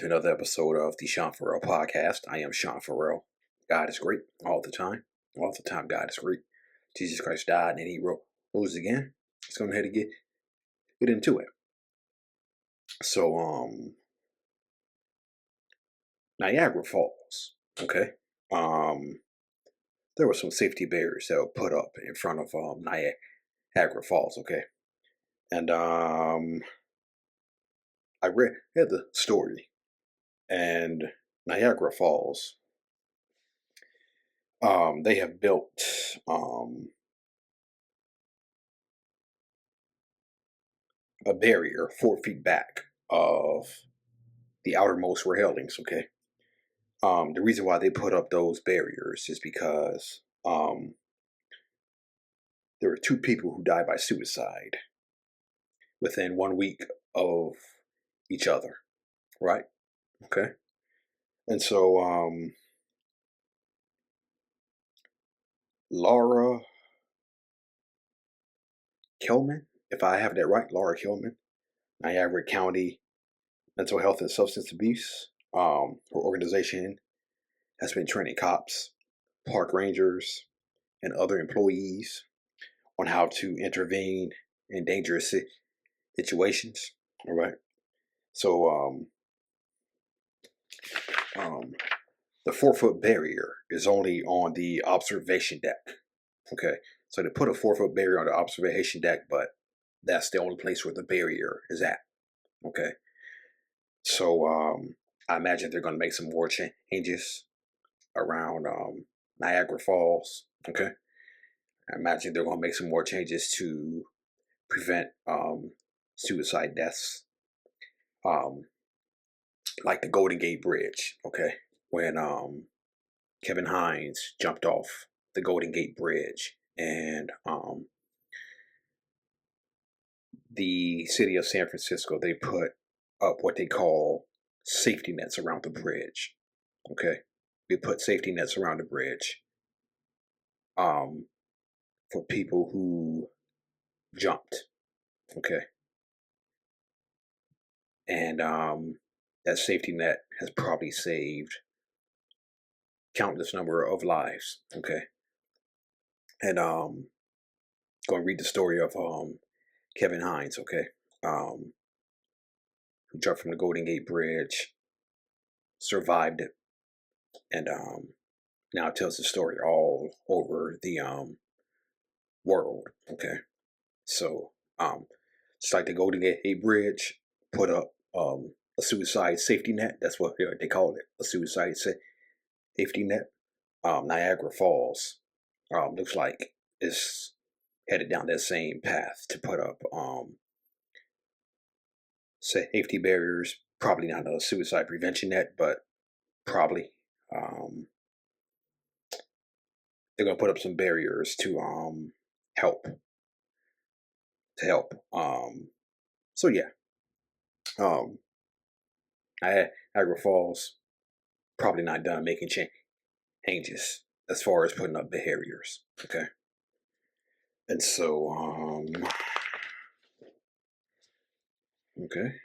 to another episode of the Sean Farrell podcast. I am Sean Farrell. God is great all the time. All the time, God is great. Jesus Christ died and he rose again. Let's go ahead and get into it. So, Niagara Falls, okay? There were some safety barriers that were put up in front of Niagara Falls, okay? And I read the story, and Niagara Falls, they have built a barrier 4 feet back of the outermost railings, okay? The reason why they put up those barriers is because there were 2 people who died by suicide within 1 week of each other, right? Okay. And so Laura Kelman, if I have that right, Laura Kelman, Niagara County Mental Health and Substance Abuse, her organization has been training cops, park rangers, and other employees on how to intervene in dangerous situations. All right. So the 4 foot barrier is only on the observation deck. Okay. So they put a 4 foot barrier on the observation deck, but that's the only place where the barrier is at. Okay. So I imagine they're going to make some more changes around Niagara Falls. Okay. I imagine they're going to make some more changes to prevent suicide deaths, like the Golden Gate Bridge. Okay, when Kevin Hines jumped off the Golden Gate Bridge, and the city of San Francisco, they put up what they call safety nets around the bridge. Okay, they put safety nets around the bridge for people who jumped. Okay, and that safety net has probably saved countless number of lives. Okay, and going to read the story of Kevin Hines. Okay, who jumped from the Golden Gate Bridge, survived it, and now tells the story all over the world. Okay, so just like the Golden Gate Bridge put up a suicide safety net. That's what they call it, a suicide safety net. Niagara Falls looks like it's headed down that same path to put up safety barriers. Probably not a suicide prevention net, but probably they're gonna put up some barriers to help help. So yeah, um, Niagara Falls probably not done making changes as far as putting up barriers. Okay, and so okay.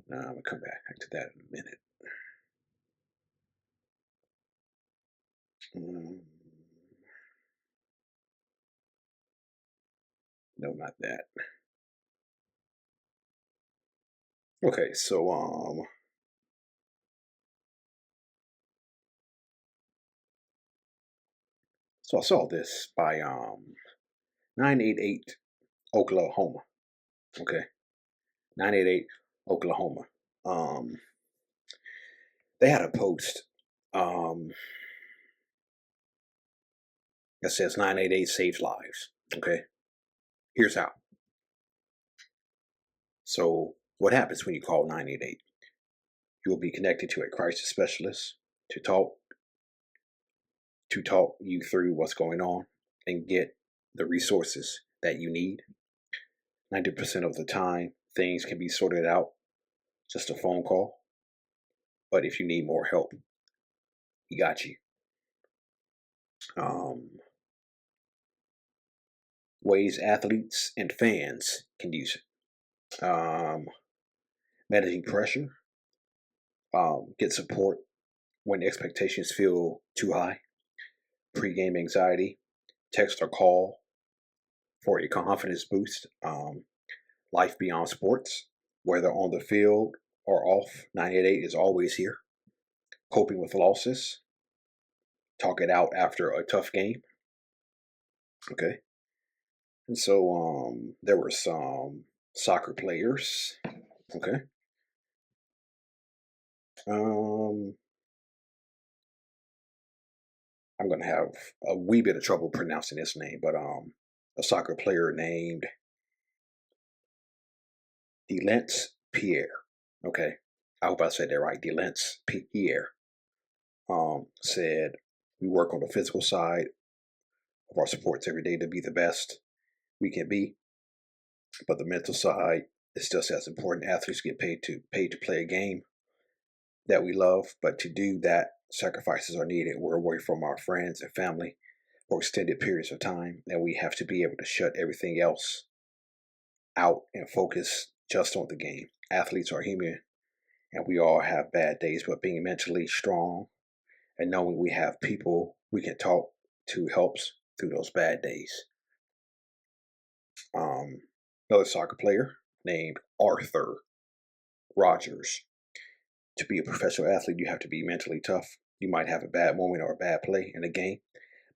Now I'm gonna come back to that in a minute. No, not that. Okay, so I saw this by 988 Oklahoma. Okay, 988 Oklahoma. They had a post that says 988 saves lives. Okay, here's how. So, what happens when you call 988? You will be connected to a crisis specialist to talk you through what's going on and get the resources that you need. 90% of the time, things can be sorted out, just a phone call. But if you need more help, we got you. Ways athletes and fans can use it. Managing pressure. Get support when expectations feel too high. Pre-game anxiety. Text or call for a confidence boost. Life beyond sports. Whether on the field or off, 988 is always here. Coping with losses. Talk it out after a tough game. Okay. And so there were some soccer players. Okay. Um, I'm gonna have a wee bit of trouble pronouncing this name, but a soccer player named Delence Pierre. Okay. I hope I said that right. Delence Pierre. Said we work on the physical side of our sports every day to be the best we can be, but the mental side is just as important. Athletes get paid to play a game that we love, but to do that, sacrifices are needed. We're away from our friends and family for extended periods of time, and we have to be able to shut everything else out and focus just on the game. Athletes are human, and we all have bad days, but being mentally strong and knowing we have people we can talk to helps through those bad days. Another soccer player named Arthur Rogers. To be a professional athlete, you have to be mentally tough. You might have a bad moment or a bad play in a game,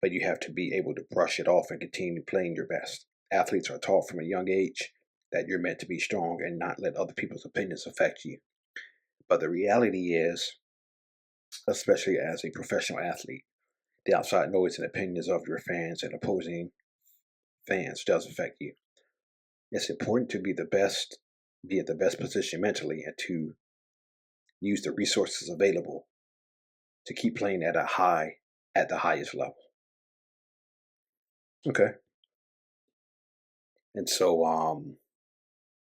but you have to be able to brush it off and continue playing your best. Athletes are taught from a young age that you're meant to be strong and not let other people's opinions affect you. But the reality is, especially as a professional athlete, the outside noise and opinions of your fans and opposing fans does affect you. It's important to be at the best position mentally, and to use the resources available to keep playing at the highest level. Okay. And so,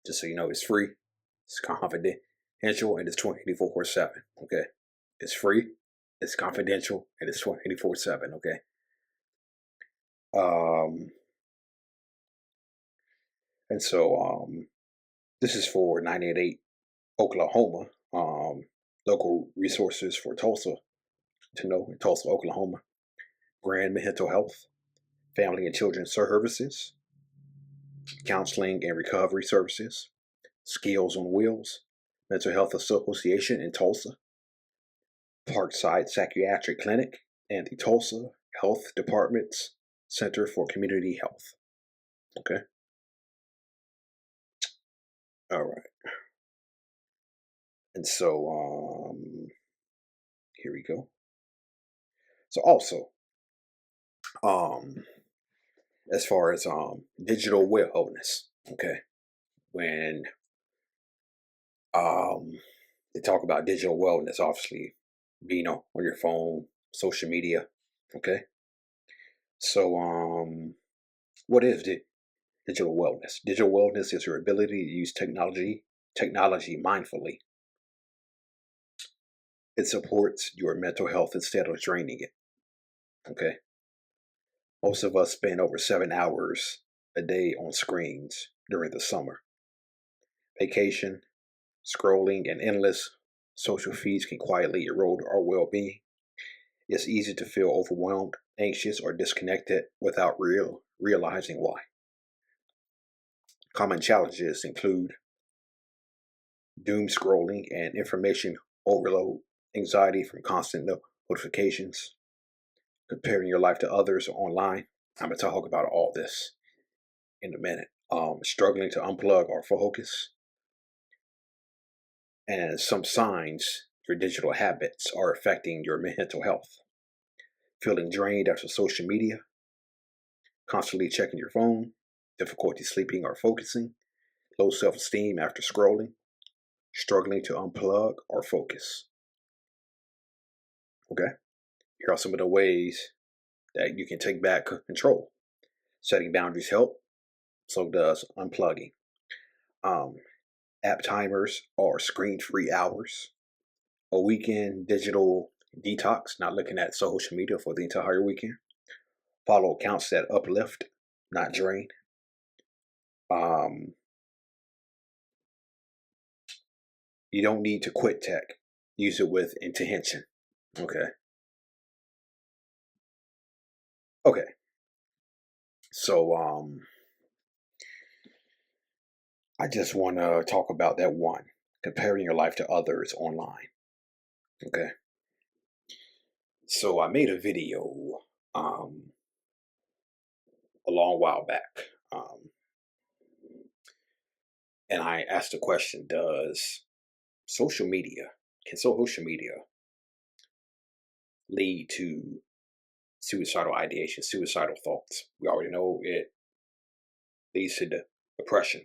just so you know, it's free, it's confidential, and it's 24/7. Okay. It's free, it's confidential, and it's 24/7. Okay. Um, and so, this is for 988 Oklahoma. Local resources for Tulsa to know in Tulsa, Oklahoma. Grand Mental Health, Family and Children's Services, Counseling and Recovery Services, Skills on Wheels, Mental Health Association in Tulsa, Parkside Psychiatric Clinic, and the Tulsa Health Department's Center for Community Health. Okay. All right. And so, here we go. So also, um, as far as digital wellness, okay, when they talk about digital wellness, obviously being on your phone, social media, okay. So what is digital wellness? Digital wellness is your ability to use technology mindfully. It supports your mental health instead of draining it. Okay. Most of us spend over 7 hours a day on screens during the summer. Vacation, scrolling, and endless social feeds can quietly erode our well-being. It's easy to feel overwhelmed, anxious, or disconnected without realizing why. Common challenges include doom scrolling and information overload, anxiety from constant notifications, comparing your life to others online. I'm going to talk about all this in a minute. Struggling to unplug or focus, and some signs your digital habits are affecting your mental health. Feeling drained after social media, constantly checking your phone, difficulty sleeping or focusing, low self-esteem after scrolling, struggling to unplug or focus. Okay, here are some of the ways that you can take back control. Setting boundaries help, so does unplugging. App timers or screen-free hours. A weekend digital detox, not looking at social media for the entire weekend. Follow accounts that uplift, not drain. You don't need to quit tech. use it with intention. Okay. Okay. So I just want to talk about that one, comparing your life to others online. Okay. So I made a video um a long while back. And I asked the question, does social media can social media lead to suicidal ideation, suicidal thoughts? We already know it leads to depression,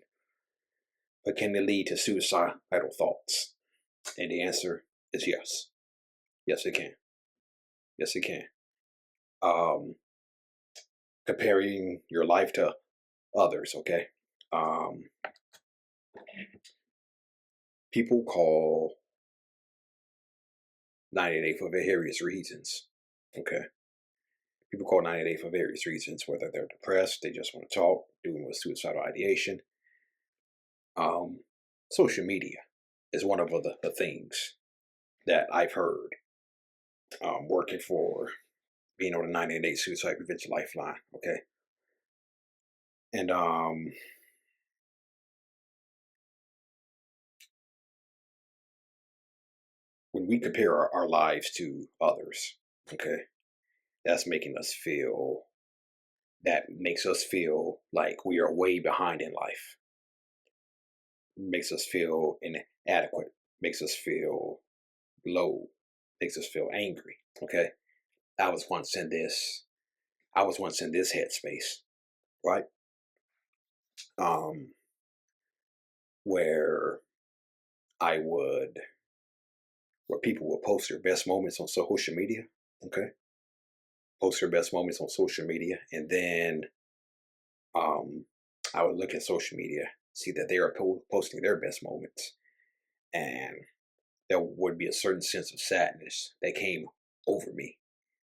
but can it lead to suicidal thoughts? And the answer is yes. Yes, it can. Yes, it can. Um, Comparing your life to others, okay? Um, People call 98 for various reasons, okay? People call 98 for various reasons, whether they're depressed, they just want to talk, dealing with suicidal ideation. Um, Social media is one of the things that I've heard working for being on the 98 Suicide Prevention Lifeline, okay? And when we compare our lives to others, okay, that's making us feel, that makes us feel like we are way behind in life, makes us feel inadequate, makes us feel low, makes us feel angry, okay? I was once in this, I was once in this headspace, right? Um, where I would, where people would post their best moments on social media, okay? Post their best moments on social media, and then um, I would look at social media, see that they are posting their best moments, and there would be a certain sense of sadness that came over me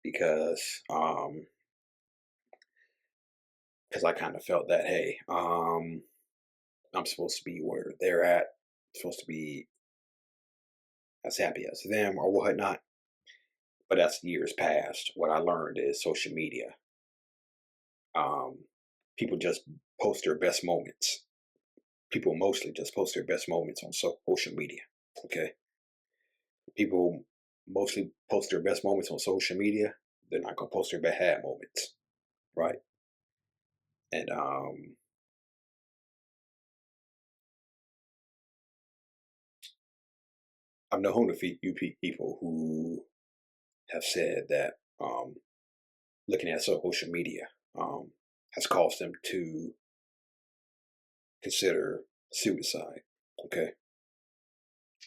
because because I kind of felt that, hey, I'm supposed to be where they're at, supposed to be as happy as them or whatnot. But as years passed, what I learned is social media. Um, People just post their best moments. People mostly just post their best moments on social media. Okay, people mostly post their best moments on social media. They're not gonna post their bad moments, right? And I've known a few people who have said that looking at social media has caused them to consider suicide. Okay,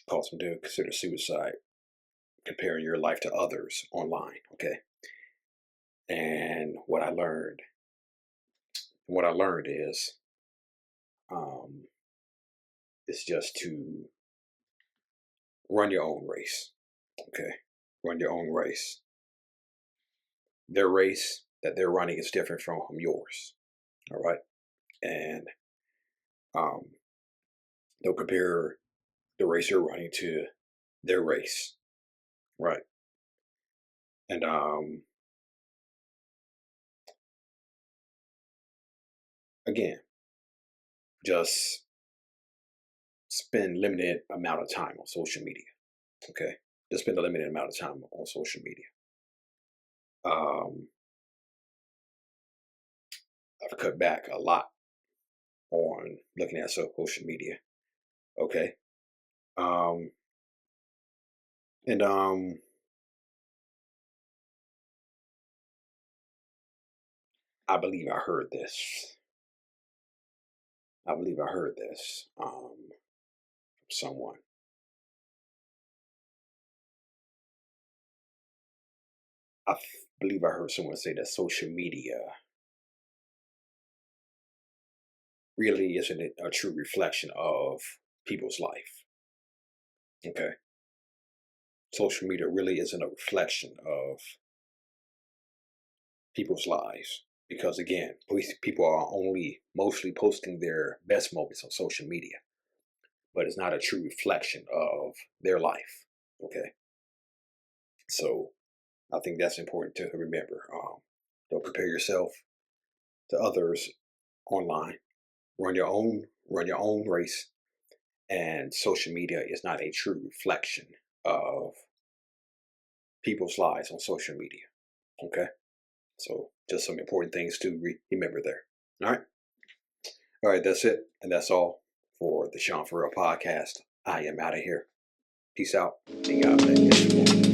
caused them to consider suicide, comparing your life to others online. Okay, and what I learned um, is just to run your own race. Okay, run your own race. Their race that they're running is different from yours. All right, and um, they'll compare the race you're running to their race, right? And again, just spend limited amount of time on social media. Okay, just spend a limited amount of time on social media. Um, I've cut back a lot on looking at social media. Okay, um, and I believe I heard this. I believe I heard this from someone. Believe I heard someone say that social media really isn't a true reflection of people's life. Okay, social media really isn't a reflection of people's lives because again, people are only mostly posting their best moments on social media, but it's not a true reflection of their life. Okay, so I think that's important to remember. Don't compare yourself to others online. Run your own race, and social media is not a true reflection of people's lives on social media. Okay, so just some important things to remember there. All right, that's it, and that's all for the Sean Farrell podcast. I am out of here. Peace out, and God bless you.